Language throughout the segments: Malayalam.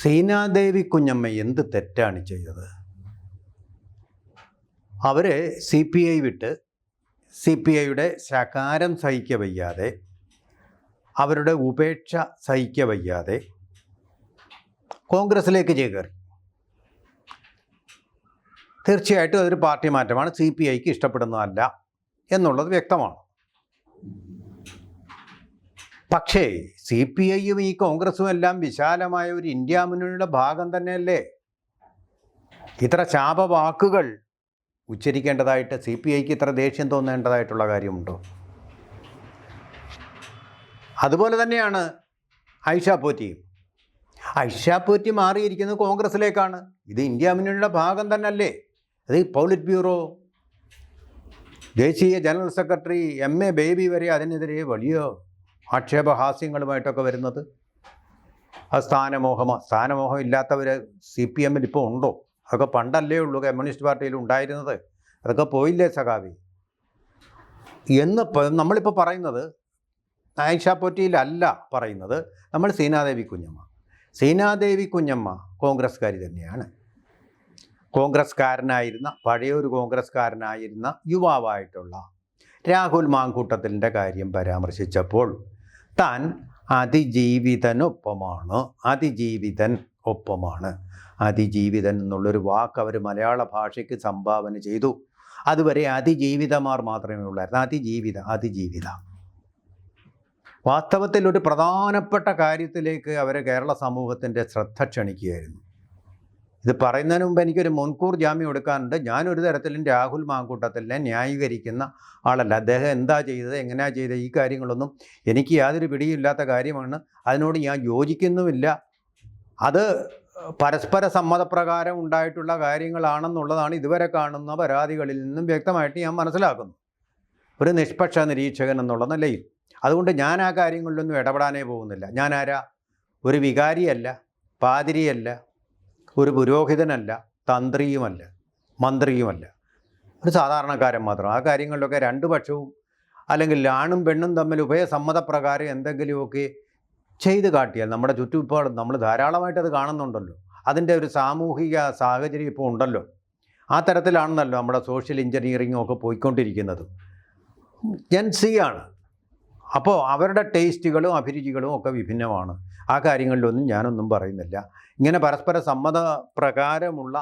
സീനാദേവി കുഞ്ഞമ്മ എന്ത് തെറ്റാണ് ചെയ്തത്? അവർ CPI വിട്ട് CPIയുടെ ശകാരം സഹിക്ക വയ്യാതെ, അവരുടെ ഉപേക്ഷ സഹിക്ക വയ്യാതെ കോൺഗ്രസ്സിലേക്ക് ചേക്കേറി. തീർച്ചയായിട്ടും അതൊരു പാർട്ടി മാറ്റമാണ്, CPIക്ക് ഇഷ്ടപ്പെടുന്നതല്ല എന്നുള്ളത് വ്യക്തമാണ്. പക്ഷേ CPIയും ഈ കോൺഗ്രസും എല്ലാം വിശാലമായ ഒരു ഇന്ത്യ മുന്നണിയുടെ ഭാഗം തന്നെയല്ലേ? ഇത്ര ശാപവാക്കുകൾ ഉച്ചരിക്കേണ്ടതായിട്ട് CPIക്ക് ഇത്ര ദേഷ്യം തോന്നേണ്ടതായിട്ടുള്ള കാര്യമുണ്ടോ? അതുപോലെ തന്നെയാണ് ഐഷ പോറ്റിയും. ഐഷ പോറ്റി മാറിയിരിക്കുന്നത് കോൺഗ്രസ്സിലേക്കാണ്. ഇത് ഇന്ത്യ മുന്നണിയുടെ ഭാഗം തന്നെയല്ലേ? അത് പോളിറ്റ് ബ്യൂറോ, ദേശീയ ജനറൽ സെക്രട്ടറി MA ബേബി വരെ അതിനെതിരെ വലിയ ആക്ഷേപഹാസ്യങ്ങളുമായിട്ടൊക്കെ വരുന്നത്. അത് സ്ഥാനമോഹം ഇല്ലാത്തവർ CPMൽ ഇപ്പോൾ ഉണ്ടോ? അതൊക്കെ പണ്ടല്ലേ ഉള്ളൂ കമ്മ്യൂണിസ്റ്റ് പാർട്ടിയിൽ ഉണ്ടായിരുന്നത്. അതൊക്കെ പോയില്ലേ സഖാവി എന്ന് നമ്മളിപ്പോൾ പറയുന്നത് ഐഷ പോറ്റിയിലല്ല പറയുന്നത്. നമ്മൾ സീനാദേവി കുഞ്ഞമ്മ കോൺഗ്രസ്സുകാരി തന്നെയാണ്. പഴയൊരു കോൺഗ്രസ്സുകാരനായിരുന്ന യുവാവായിട്ടുള്ള രാഹുൽ മാങ്കൂട്ടത്തിലിൻ്റെ കാര്യം പരാമർശിച്ചപ്പോൾ താൻ അതിജീവിതൻ എന്നുള്ളൊരു വാക്ക് അവർ മലയാള ഭാഷയ്ക്ക് സംഭാവന ചെയ്തു. അതുവരെ അതിജീവിതമാർ മാത്രമേ ഉള്ളായിരുന്നു. അതിജീവിത വാസ്തവത്തിൽ ഒരു പ്രധാനപ്പെട്ട കാര്യത്തിലേക്ക് അവർ കേരള സമൂഹത്തിൻ്റെ ശ്രദ്ധ ക്ഷണിക്കുകയായിരുന്നു. ഇത് പറയുന്നതിന് മുമ്പ് എനിക്കൊരു മുൻകൂർ ജാമ്യം എടുക്കാനുണ്ട്. ഞാനൊരു തരത്തിലും രാഹുൽ മാങ്കൂട്ടത്തിലിനെ ന്യായീകരിക്കുന്ന ആളല്ല. അദ്ദേഹം എന്താ ചെയ്തത്, എങ്ങനെയാണ് ചെയ്തത്, ഈ കാര്യങ്ങളൊന്നും എനിക്ക് യാതൊരു പിടിയില്ലാത്ത കാര്യമാണ്. അതിനോട് ഞാൻ യോജിക്കുന്നുമില്ല. അത് പരസ്പര സമ്മതപ്രകാരം ഉണ്ടായിട്ടുള്ള കാര്യങ്ങളാണെന്നുള്ളതാണ് ഇതുവരെ കാണുന്ന പരാതികളിൽ നിന്നും വ്യക്തമായിട്ട് ഞാൻ മനസ്സിലാക്കുന്നു, ഒരു നിഷ്പക്ഷ നിരീക്ഷകൻ എന്നുള്ള നിലയിൽ. അതുകൊണ്ട് ഞാൻ ആ കാര്യങ്ങളിലൊന്നും ഇടപെടാനേ പോകുന്നില്ല. ഞാൻ ആരാ? ഒരു വികാരിയല്ല, പാതിരിയല്ല, ഒരു പുരോഹിതനല്ല, തന്ത്രിയുമല്ല, മന്ത്രിയുമല്ല, ഒരു സാധാരണക്കാരൻ മാത്രം. ആ കാര്യങ്ങളിലൊക്കെ രണ്ട് പക്ഷവും അല്ലെങ്കിൽ ആണും പെണ്ണും തമ്മിൽ ഉഭയസമ്മതപ്രകാരം എന്തെങ്കിലുമൊക്കെ ചെയ്ത് കാട്ടിയാൽ നമ്മുടെ ചുറ്റുപാട് നമ്മൾ ധാരാളമായിട്ടത് കാണുന്നുണ്ടല്ലോ. അതിൻ്റെ ഒരു സാമൂഹിക സാഹചര്യം ഇപ്പോൾ ഉണ്ടല്ലോ. ആ തരത്തിലാണെന്നല്ലോ നമ്മുടെ സോഷ്യൽ എഞ്ചിനീയറിങ്ങും ഒക്കെ പോയിക്കൊണ്ടിരിക്കുന്നത്. ജെൻസിയാണ്. അപ്പോൾ അവരുടെ ടേസ്റ്റുകളും അഭിരുചികളും ഒക്കെ വിഭിന്നമാണ്. ആ കാര്യങ്ങളിലൊന്നും ഞാനൊന്നും പറയുന്നില്ല. ഇങ്ങനെ പരസ്പര സമ്മത പ്രകാരമുള്ള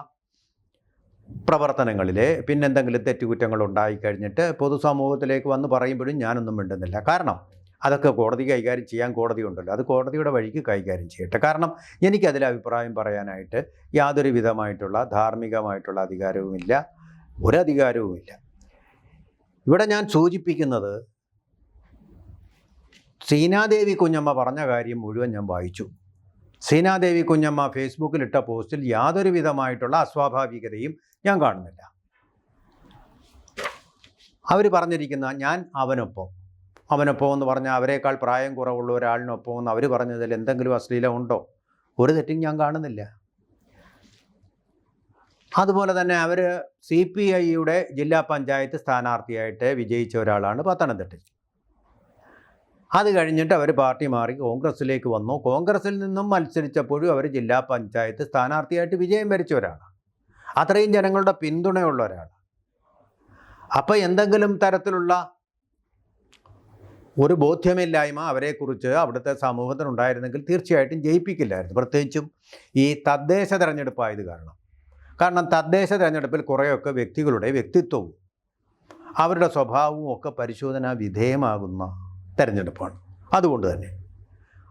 പ്രവർത്തനങ്ങളിൽ പിന്നെന്തെങ്കിലും തെറ്റുകുറ്റങ്ങൾ ഉണ്ടായിക്കഴിഞ്ഞിട്ട് പൊതുസമൂഹത്തിലേക്ക് വന്ന് പറയുമ്പോഴും ഞാനൊന്നും മിണ്ടുന്നില്ല. കാരണം അതൊക്കെ കോടതി കൈകാര്യം ചെയ്യാൻ കോടതി ഉണ്ടല്ലോ. അത് കോടതിയുടെ വഴിക്ക് കൈകാര്യം ചെയ്യട്ടെ. കാരണം എനിക്കതിൽ അഭിപ്രായം പറയാനായിട്ട് യാതൊരു വിധമായിട്ടുള്ള ധാർമ്മികമായിട്ടുള്ള അധികാരവുമില്ല, ഒരധികാരവുമില്ല. ഇവിടെ ഞാൻ സൂചിപ്പിക്കുന്നത് സീനാദേവി കുഞ്ഞമ്മ പറഞ്ഞ കാര്യം മുഴുവൻ ഞാൻ വായിച്ചു. സീനാദേവി കുഞ്ഞമ്മ ഫേസ്ബുക്കിലിട്ട പോസ്റ്റിൽ യാതൊരു വിധമായിട്ടുള്ള അസ്വാഭാവികതയും ഞാൻ കാണുന്നില്ല. അവർ പറഞ്ഞിരിക്കുന്ന ഞാൻ അവനൊപ്പം എന്ന് പറഞ്ഞാൽ അവരെക്കാൾ പ്രായം കുറവുള്ള ഒരാളിനൊപ്പം എന്ന് അവർ പറഞ്ഞതിൽ എന്തെങ്കിലും അശ്ലീലം ഉണ്ടോ? ഒരു തെറ്റും ഞാൻ കാണുന്നില്ല. അതുപോലെ തന്നെ അവർ CPIയുടെ ജില്ലാ പഞ്ചായത്ത് സ്ഥാനാർത്ഥിയായിട്ട് വിജയിച്ച ഒരാളാണ് പത്തനംതിട്ടയിൽ. അത് കഴിഞ്ഞിട്ട് അവർ പാർട്ടി മാറി കോൺഗ്രസ്സിലേക്ക് വന്നു. കോൺഗ്രസ്സിൽ നിന്നും മത്സരിച്ചപ്പോഴും അവർ ജില്ലാ പഞ്ചായത്ത് സ്ഥാനാർത്ഥിയായിട്ട് വിജയം വരിച്ച ഒരാളാണ്. അത്രയും ജനങ്ങളുടെ പിന്തുണയുള്ള ഒരാളാണ്. അപ്പോൾ എന്തെങ്കിലും തരത്തിലുള്ള ഒരു ബോധ്യമില്ലായ്മ അവരെക്കുറിച്ച് അവിടുത്തെ സമൂഹത്തിനുണ്ടായിരുന്നെങ്കിൽ തീർച്ചയായിട്ടും ജയിപ്പിക്കില്ലായിരുന്നു. പ്രത്യേകിച്ചും ഈ തദ്ദേശ തെരഞ്ഞെടുപ്പായത് കാരണം തദ്ദേശ തെരഞ്ഞെടുപ്പിൽ കുറേയൊക്കെ വ്യക്തികളുടെ വ്യക്തിത്വവും അവരുടെ സ്വഭാവവും ഒക്കെ പരിശോധനാ വിധേയമാകുന്ന തെരഞ്ഞെടുപ്പാണ്. അതുകൊണ്ട് തന്നെ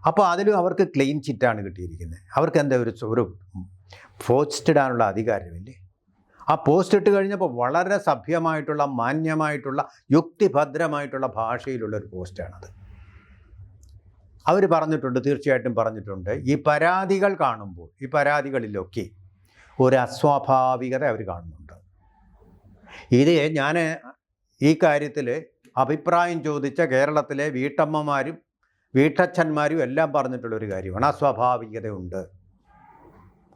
അപ്പോൾ അതിലും അവർക്ക് ക്ലീൻ ചിറ്റാണ് കിട്ടിയിരിക്കുന്നത്. അവർക്ക് എന്താ ഒരു പോസ്റ്റ് ഇടാനുള്ള അധികാരമില്ലേ? ആ പോസ്റ്റ് ഇട്ട് കഴിഞ്ഞപ്പോൾ വളരെ സഭ്യമായിട്ടുള്ള, മാന്യമായിട്ടുള്ള, യുക്തിഭദ്രമായിട്ടുള്ള ഭാഷയിലുള്ളൊരു പോസ്റ്റാണത്. അവർ പറഞ്ഞിട്ടുണ്ട്, തീർച്ചയായിട്ടും പറഞ്ഞിട്ടുണ്ട്, ഈ പരാതികൾ കാണുമ്പോൾ ഈ പരാതികളിലൊക്കെ ഒരു അസ്വാഭാവികത അവർ കാണുന്നുണ്ട്. ഇത് ഞാൻ ഈ കാര്യത്തിൽ അഭിപ്രായം ചോദിച്ച കേരളത്തിലെ വീട്ടമ്മമാരും വീട്ടച്ഛന്മാരും എല്ലാം പറഞ്ഞിട്ടുള്ളൊരു കാര്യമാണ്.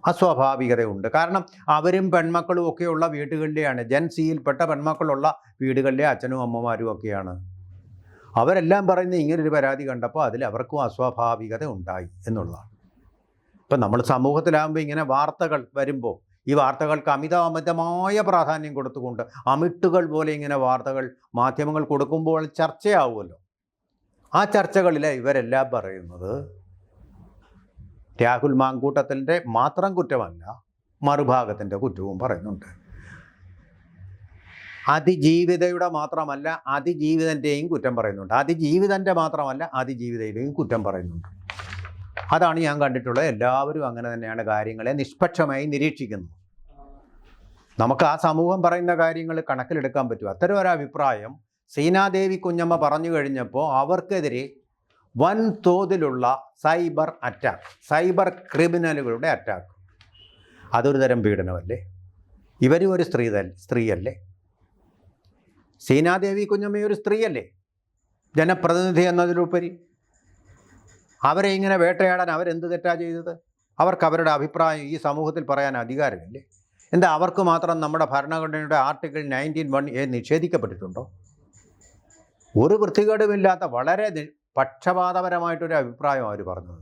അസ്വാഭാവികതയുണ്ട്. കാരണം അവരും പെൺമക്കളും ഒക്കെയുള്ള വീടുകളിലെയാണ്, ജെൻസിയിൽപ്പെട്ട പെൺമക്കളുള്ള വീടുകളിലെ അച്ഛനും അമ്മമാരും ഒക്കെയാണ്. അവരെല്ലാം പറയുന്നത് ഇങ്ങനൊരു പരാതി കണ്ടപ്പോൾ അതിൽ അവർക്കും അസ്വാഭാവികത ഉണ്ടായി എന്നുള്ളതാണ്. ഇപ്പം നമ്മൾ സമൂഹത്തിലാകുമ്പോൾ ഇങ്ങനെ വാർത്തകൾ വരുമ്പോൾ ഈ വാർത്തകൾക്ക് അമിതമായ പ്രാധാന്യം കൊടുത്തുകൊണ്ട് അമിട്ടുകൾ പോലെ ഇങ്ങനെ വാർത്തകൾ മാധ്യമങ്ങൾ കൊടുക്കുമ്പോൾ ചർച്ചയാവുമല്ലോ. ആ ചർച്ചകളിൽ ഇവരെല്ലാം പറയുന്നത് രാഹുൽ മാങ്കൂട്ടത്തിൻ്റെ മാത്രം കുറ്റമല്ല, മറുഭാഗത്തിൻ്റെ കുറ്റവും പറയുന്നുണ്ട്. അതിജീവിതയുടെ മാത്രമല്ല അതിജീവിതൻ്റെയും കുറ്റം പറയുന്നുണ്ട്. അതിജീവിതൻ്റെ മാത്രമല്ല അതിജീവിതയുടെയും കുറ്റം പറയുന്നുണ്ട്. അതാണ് ഞാൻ കണ്ടിട്ടുള്ളത്. എല്ലാവരും അങ്ങനെ തന്നെയാണ് കാര്യങ്ങളെ നിഷ്പക്ഷമായി നിരീക്ഷിക്കുന്നത്. നമുക്ക് ആ സമൂഹം പറയുന്ന കാര്യങ്ങൾ കണക്കിലെടുക്കാൻ പറ്റും. അത്തരം ഒരു അഭിപ്രായം സീനാദേവി കുഞ്ഞമ്മ പറഞ്ഞു കഴിഞ്ഞപ്പോൾ അവർക്കെതിരെ വൻതോതിലുള്ള സൈബർ അറ്റാക്ക്, സൈബർ ക്രിമിനലുകളുടെ അറ്റാക്ക്. അതൊരു തരം പീഡനമല്ലേ? ഇവരും ഒരു സ്ത്രീയല്ലേ? സീനാദേവി കുഞ്ഞമ്മ ഒരു സ്ത്രീയല്ലേ? ജനപ്രതിനിധി എന്നതിലുപരി അവരെ ഇങ്ങനെ വേട്ടയാടാൻ അവരെന്ത് തെറ്റാ ചെയ്തത്? അവർക്ക് അവരുടെ അഭിപ്രായം ഈ സമൂഹത്തിൽ പറയാൻ അധികാരമില്ലേ? എന്താ അവർക്ക് മാത്രം നമ്മുടെ ഭരണഘടനയുടെ ആർട്ടിക്കിൾ 19(1)(a) നിഷേധിക്കപ്പെട്ടിട്ടുണ്ടോ? ഒരു വൃത്തികേടുമില്ലാത്ത വളരെ പക്ഷപാതപരമായിട്ടൊരു അഭിപ്രായം അവർ പറഞ്ഞത്.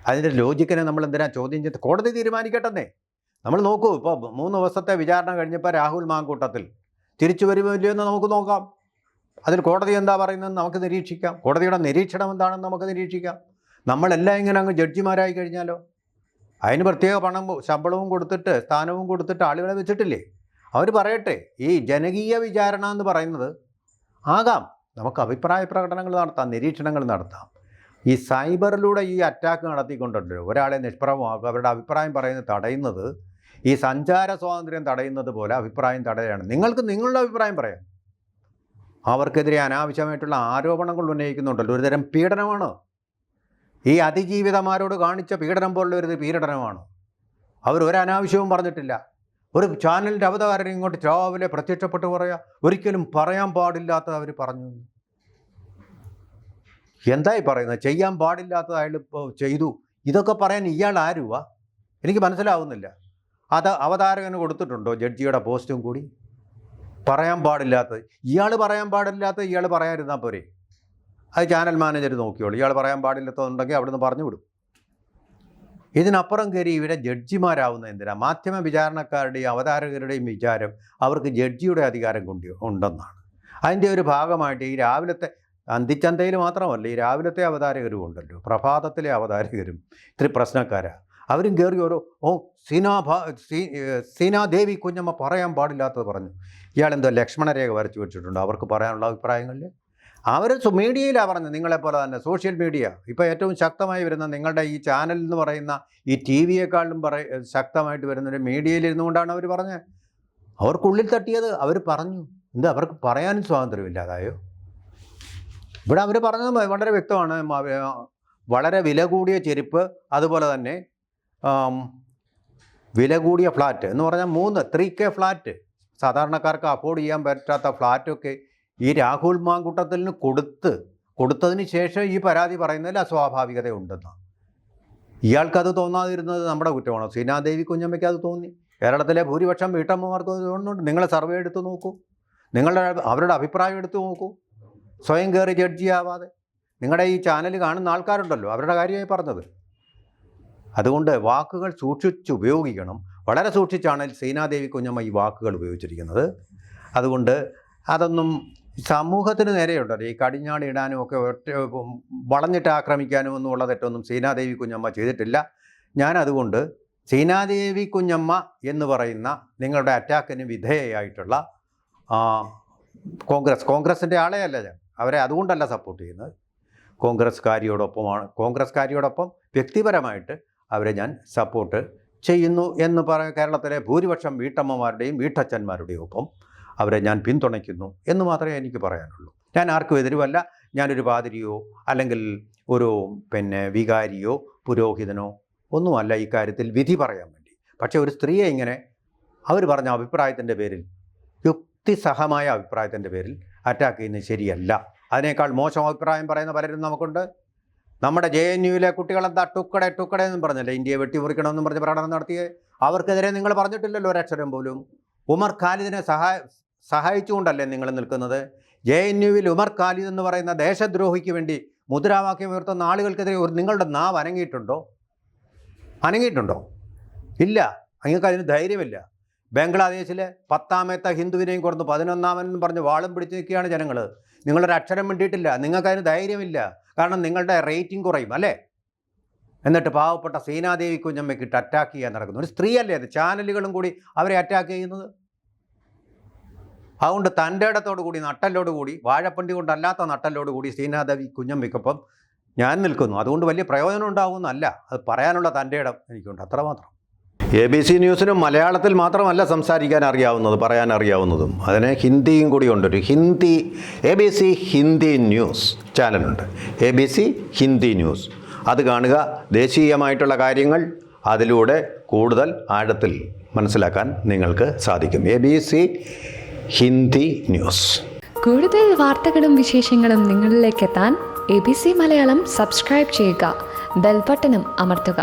അതിൻ്റെ ലോജിക്കിനെ നമ്മൾ എന്തിനാ ചോദ്യം ചെയ്ത്? കോടതി തീരുമാനിക്കട്ടെന്നേ. നമ്മൾ നോക്കൂ, ഇപ്പോൾ 3 ദിവസത്തെ വിചാരണ കഴിഞ്ഞപ്പോൾ രാഹുൽ മാങ്കൂട്ടത്തിൽ തിരിച്ചു വരുമോ ഇല്ലയോ എന്ന് നമുക്ക് നോക്കാം. അതിൽ കോടതി എന്താ പറയുന്നതെന്ന് നമുക്ക് നിരീക്ഷിക്കാം. കോടതിയുടെ നിരീക്ഷണം എന്താണെന്ന് നമുക്ക് നിരീക്ഷിക്കാം. നമ്മളെല്ലാം ഇങ്ങനെ അങ്ങ് ജഡ്ജിമാരായി കഴിഞ്ഞാലോ? അതിന് പ്രത്യേക ശമ്പളവും കൊടുത്തിട്ട് സ്ഥാനവും കൊടുത്തിട്ട് ആളുകളെ വെച്ചിട്ടില്ലേ? അവർ പറയട്ടെ. ഈ ജനകീയ വിചാരണ എന്ന് പറയുന്നത് ആകാം. നമുക്ക് അഭിപ്രായ പ്രകടനങ്ങൾ നടത്താം, നിരീക്ഷണങ്ങൾ നടത്താം. ഈ സൈബറിലൂടെ ഈ അറ്റാക്ക് നടത്തിക്കൊണ്ടല്ലോ ഒരാളെ നിഷ്പ്രഭമാക്കുക, അവരുടെ അഭിപ്രായം പറയുന്നത് തടയുന്നത് ഈ സഞ്ചാര സ്വാതന്ത്ര്യം തടയുന്നത് പോലെ അഭിപ്രായം തടയുകയാണ്. നിങ്ങൾക്ക് നിങ്ങളുടെ അഭിപ്രായം പറയാം. അവർക്കെതിരെ അനാവശ്യമായിട്ടുള്ള ആരോപണങ്ങൾ ഉന്നയിക്കുന്നുണ്ടല്ലോ. ഒരുതരം പീഡനമാണ്. ഈ അതിജീവിതമാരോട് കാണിച്ച പീഡനം പോലുള്ള ഒരു പീഡനമാണ്. അവർ ഒരനാവശ്യവും പറഞ്ഞിട്ടില്ല. ഒരു ചാനലിൻ്റെ അവതാരകൻ ഇങ്ങോട്ട് രാവിലെ പ്രത്യക്ഷപ്പെട്ട് പറയുക ഒരിക്കലും പറയാൻ പാടില്ലാത്തത് അവർ പറഞ്ഞു. എന്തായി പറയുന്നത്? ചെയ്യാൻ പാടില്ലാത്തത് അയാൾ ഇപ്പോൾ ചെയ്തു. ഇതൊക്കെ പറയാൻ ഇയാൾ ആരുവാ? എനിക്ക് മനസ്സിലാവുന്നില്ല. അത് അവതാരകന് കൊടുത്തിട്ടുണ്ടോ ജഡ്ജിയുടെ പോസ്റ്റും കൂടി? പറയാൻ പാടില്ലാത്തത് ഇയാൾ പറയാൻ പാടില്ലാത്തത് ഇയാൾ പറയാതിരുന്നാൽ പോരെ? അത് ചാനൽ മാനേജർ നോക്കിയോളൂ. ഇയാൾ പറയാൻ പാടില്ലാത്തതുണ്ടെങ്കിൽ അവിടുന്ന് പറഞ്ഞു വിടും. ഇതിനപ്പുറം കയറി ഇവരെ ജഡ്ജിമാരാവുന്ന എന്തിനാ? മാധ്യമ വിചാരണക്കാരുടെയും അവതാരകരുടെയും വിചാരം അവർക്ക് ജഡ്ജിയുടെ അധികാരം ഉണ്ടെന്നാണ്. അതിൻ്റെ ഒരു ഭാഗമായിട്ട് ഈ രാവിലത്തെ അന്തിച്ചന്തയിൽ മാത്രമല്ല, ഈ രാവിലത്തെ അവതാരകരും ഉണ്ടല്ലോ, പ്രഭാതത്തിലെ അവതാരകരും ഇത്തിരി പ്രശ്നക്കാരാണ്. അവരും കയറി സീനാദേവി കുഞ്ഞമ്മ പറയാൻ പാടില്ലാത്തത് പറഞ്ഞു. ഇയാളെന്തോ ലക്ഷ്മണരേഖ വരച്ചു വെച്ചിട്ടുണ്ട് അവർക്ക് പറയാനുള്ള അഭിപ്രായങ്ങളിൽ. അവർ മീഡിയയിലാണ് പറഞ്ഞത്. നിങ്ങളെപ്പോലെ തന്നെ സോഷ്യൽ മീഡിയ ഇപ്പോൾ ഏറ്റവും ശക്തമായി വരുന്ന നിങ്ങളുടെ ഈ ചാനൽ എന്ന് പറയുന്ന ഈ ടി വിയെക്കാളും ശക്തമായിട്ട് വരുന്നൊരു മീഡിയയിലിരുന്നു കൊണ്ടാണ് അവർ പറഞ്ഞത്. അവർക്കുള്ളിൽ തട്ടിയത് അവർ പറഞ്ഞു. എന്താ അവർക്ക് പറയാനും സ്വാതന്ത്ര്യമില്ലാതായോ? ഇവിടെ അവർ പറഞ്ഞത് വളരെ വ്യക്തമാണ്. വളരെ വില കൂടിയ ചെരുപ്പ്, അതുപോലെ തന്നെ വില കൂടിയ ഫ്ലാറ്റ് എന്ന് പറഞ്ഞാൽ 3K ഫ്ലാറ്റ്, സാധാരണക്കാർക്ക് അഫോർഡ് ചെയ്യാൻ പറ്റാത്ത ഫ്ലാറ്റൊക്കെ ഈ രാഹുൽ മാങ്കൂട്ടത്തിന് കൊടുത്തതിന് ശേഷം ഈ പരാതി പറയുന്നതിൽ അസ്വാഭാവികത ഉണ്ടെന്നാണ്. ഇയാൾക്കത് തോന്നാതിരുന്നത് നമ്മുടെ കുറ്റമാണോ? സീനാദേവി കുഞ്ഞമ്മയ്ക്ക് അത് തോന്നി. കേരളത്തിലെ ഭൂരിപക്ഷം വീട്ടമ്മമാർക്ക് തോന്നുന്നുണ്ട്. നിങ്ങൾ സർവേ എടുത്ത് നോക്കൂ, അവരുടെ അഭിപ്രായം എടുത്ത് നോക്കൂ. സ്വയം കയറി ജഡ്ജിയാവാതെ നിങ്ങളുടെ ഈ ചാനൽ കാണുന്ന ആൾക്കാരുണ്ടല്ലോ, അവരുടെ കാര്യമായി പറഞ്ഞത്. അതുകൊണ്ട് വാക്കുകൾ സൂക്ഷിച്ചുപയോഗിക്കണം. വളരെ സൂക്ഷിച്ചാണ് സീനാദേവി കുഞ്ഞമ്മ ഈ വാക്കുകൾ ഉപയോഗിച്ചിരിക്കുന്നത്. അതുകൊണ്ട് അതൊന്നും സമൂഹത്തിന് നേരെയുണ്ടല്ലോ ഈ കടിഞ്ഞാടി ഇടാനും ഒക്കെ വളഞ്ഞിട്ട് ആക്രമിക്കാനും ഒന്നും ഉള്ള തെറ്റൊന്നും സീനാദേവി കുഞ്ഞമ്മ ചെയ്തിട്ടില്ല. അതുകൊണ്ട് സീനാദേവി കുഞ്ഞമ്മ എന്ന് പറയുന്ന നിങ്ങളുടെ അറ്റാക്കിന് വിധേയയായിട്ടുള്ള കോൺഗ്രസിൻ്റെ ആളെയല്ല ഞാൻ, അവരെ അതുകൊണ്ടല്ല സപ്പോർട്ട് ചെയ്യുന്നത്. കോൺഗ്രസ്കാരിയോടൊപ്പം വ്യക്തിപരമായിട്ട് അവരെ ഞാൻ സപ്പോർട്ട് ചെയ്യുന്നു എന്ന് കേരളത്തിലെ ഭൂരിപക്ഷം വീട്ടമ്മമാരുടെയും വീട്ടച്ഛന്മാരുടെയും ഒപ്പം അവരെ ഞാൻ പിന്തുണയ്ക്കുന്നു എന്ന് മാത്രമേ എനിക്ക് പറയാനുള്ളൂ. ഞാൻ ആർക്കും എതിരുമല്ല. ഞാനൊരു പാതിരിയോ അല്ലെങ്കിൽ ഒരു വികാരിയോ പുരോഹിതനോ ഒന്നുമല്ല ഈ കാര്യത്തിൽ വിധി പറയാൻ വേണ്ടി. പക്ഷേ ഒരു സ്ത്രീയെ ഇങ്ങനെ അവർ പറഞ്ഞ അഭിപ്രായത്തിൻ്റെ പേരിൽ, യുക്തിസഹമായ അഭിപ്രായത്തിൻ്റെ പേരിൽ അറ്റാക്ക് ചെയ്യുന്നത് ശരിയല്ല. അതിനേക്കാൾ മോശം അഭിപ്രായം പറയുന്ന പലരും നമുക്കുണ്ട്. നമ്മുടെ JNUവിലെ കുട്ടികളെന്താ ടുക്കടെ എന്നും പറഞ്ഞല്ലേ ഇന്ത്യയെ വെട്ടിമുറിക്കണമെന്നും പറഞ്ഞ് പ്രകടനം നടത്തിയേ. അവർക്കെതിരെ നിങ്ങൾ പറഞ്ഞിട്ടില്ലല്ലോ ഒരക്ഷരം പോലും. ഉമർ ഖാലിദിനെ സഹായിച്ചുകൊണ്ടല്ലേ നിങ്ങൾ നിൽക്കുന്നത്? JNUവിൽ ഉമർ ഖാലിദ് എന്ന് പറയുന്ന ദേശദ്രോഹിക്ക് വേണ്ടി മുദ്രാവാക്യം ഉയർത്തുന്ന ആളുകൾക്കെതിരെ നിങ്ങളുടെ നാവ് അനങ്ങിയിട്ടുണ്ടോ? അനങ്ങിയിട്ടുണ്ടോ? ഇല്ല. നിങ്ങൾക്ക് അതിന് ധൈര്യമില്ല. ബംഗ്ലാദേശിലെ 10ാമത്തെ ഹിന്ദുവിനെയും കൊടുത്ത് 11ാമനെന്ന് പറഞ്ഞ് വാളും പിടിച്ച് നിൽക്കുകയാണ് ജനങ്ങൾ. നിങ്ങളൊരു അക്ഷരം മിണ്ടിയിട്ടില്ല. നിങ്ങൾക്കതിന് ധൈര്യമില്ല. കാരണം നിങ്ങളുടെ റേറ്റിംഗ് കുറയും അല്ലേ? എന്നിട്ട് പാവപ്പെട്ട സീനാദേവി കുഞ്ഞമ്മയ്ക്കിട്ട് അറ്റാക്ക് ചെയ്യാൻ നടക്കുന്നു. ഒരു സ്ത്രീയല്ലേ അത്? ചാനലുകളും കൂടി അവരെ അറ്റാക്ക് ചെയ്യുന്നത്. അതുകൊണ്ട് തൻ്റെ ഇടത്തോടു കൂടി, നട്ടലോട് കൂടി, വാഴപ്പണ്ടി കൊണ്ടല്ലാത്ത നട്ടലോട് കൂടി സീനാദേവി കുഞ്ഞമ്മയ്ക്കൊപ്പം ഞാൻ നിൽക്കുന്നു. അതുകൊണ്ട് വലിയ പ്രയോജനം ഉണ്ടാകുമെന്നല്ല, അത് പറയാനുള്ള തൻ്റെ ഇടം എനിക്കുണ്ട്, അത്രമാത്രം. ABC ന്യൂസിനും മലയാളത്തിൽ മാത്രമല്ല സംസാരിക്കാൻ അറിയാവുന്നത്, പറയാൻ അറിയാവുന്നതും. അതിന് ഹിന്ദിയും കൂടി ഉണ്ടൊരു ഹിന്ദി ABC ഹിന്ദി ന്യൂസ് ചാനലുണ്ട്. ABC Hindi news. അത് കാണുക. ദേശീയമായിട്ടുള്ള കാര്യങ്ങൾ അതിലൂടെ കൂടുതൽ ആഴത്തിൽ മനസ്സിലാക്കാൻ നിങ്ങൾക്ക് സാധിക്കും. ABC Hindi news. കൂടുതൽ വാർത്തകളും വിശേഷങ്ങളും നിങ്ങളിലേക്ക് എത്താൻ ABC മലയാളം സബ്സ്ക്രൈബ് ചെയ്യുക, ബെൽ ബട്ടണും അമർത്തുക.